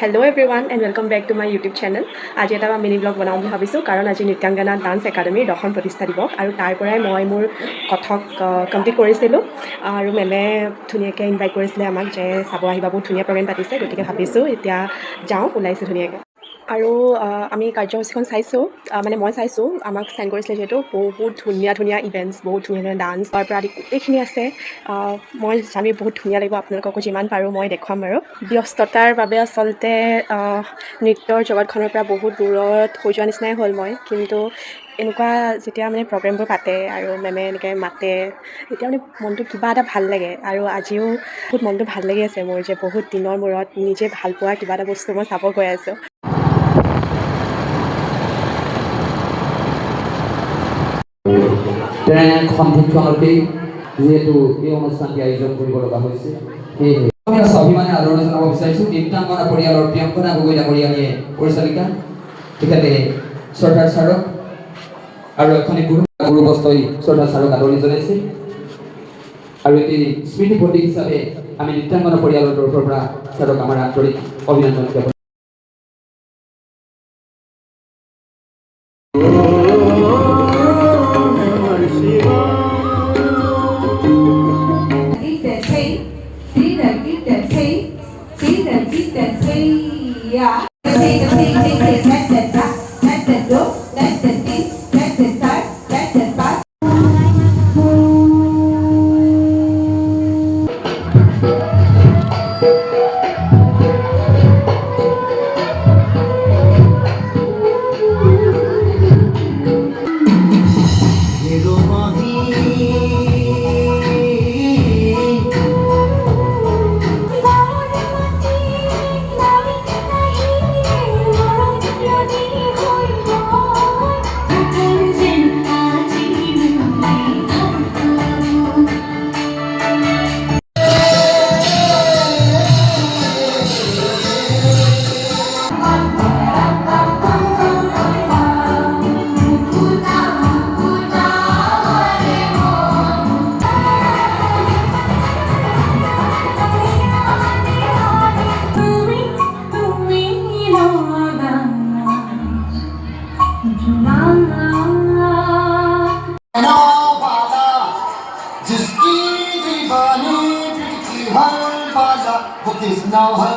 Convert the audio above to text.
Hello' everyone and welcome back to my YouTube channel. আজি এটা mini blog বনাওঁ বুলি ভাবিছোঁ, কাৰণ আজি নৃত্যাংগনা ডান্স একাডেমীৰ 10খন প্ৰতিষ্ঠা দিৱস, আৰু তাৰ পৰাই মই মোৰ কথক কমপ্লিট কৰিছিলোঁ। আৰু মেমে ধুনীয়াকৈ ইনভাইট কৰিছিলে আমাক যে চাব আহিবা, বহুত ধুনীয়া প্ৰগ্ৰেম পাতিছে, গতিকে ভাবিছোঁ এতিয়া যাওঁ, ওলাইছোঁ ধুনীয়াকৈ। আৰু আমি কাৰ্যসূচীখন চাইছোঁ, মানে মই চাইছোঁ, আমাক চেণ্ড কৰিছিলে যিহেতু বহুত ধুনীয়া ধুনীয়া ইভেণ্টছ, বহুত ধুনীয়া ধুনীয়া ডান্স তাৰ পৰা আদি গোটেইখিনি আছে। মই জানি বহুত ধুনীয়া লাগিব, আপোনালোককো যিমান পাৰোঁ মই দেখুৱাম বাৰু। ব্যস্ততাৰ বাবে আচলতে নৃত্যৰ জগতখনৰ পৰা বহুত দূৰত হৈ যোৱা নিচিনাই হ'ল মই, কিন্তু এনেকুৱা যেতিয়া মানে প্ৰগ্ৰেমবোৰ পাতে আৰু মেমে এনেকৈ মাতে, তেতিয়া মানে মনটো কিবা এটা ভাল লাগে। আৰু আজিও বহুত মনটো ভাল লাগি আছে মোৰ, যে বহুত দিনৰ মূৰত নিজে ভাল পোৱা কিবা এটা বস্তু মই চাব গৈ আছোঁ। সন্ধিক্ষণতেই যিহেতু এই অনুষ্ঠানটি আয়োজন কৰিব লগা হৈছে, সেয়েহে আমি স্বাভিমানে আদৰণি জনাব বিচাৰিছোঁ নৃত্যাংগনা পৰিয়ালৰ প্ৰিয়ংকনা গগৈ ডাঙৰীয়ানীয়ে পৰিচালিকা, তেখেতে শ্ৰদ্ধাৰ ছাৰক আৰু এখনি গুৰু বস্তই শ্ৰদ্ধাৰ ছাৰক আদৰণি জনাইছে। আৰু এটি স্মৃতি প্ৰতীক হিচাপে আমি নৃত্যাংগনা পৰিয়ালৰ তৰফৰ পৰা ছাৰক আমাৰ আন্তৰিক অভিনন্দন জ্ঞাপন। जिसकी दीवानी हर बाजा वो किसना है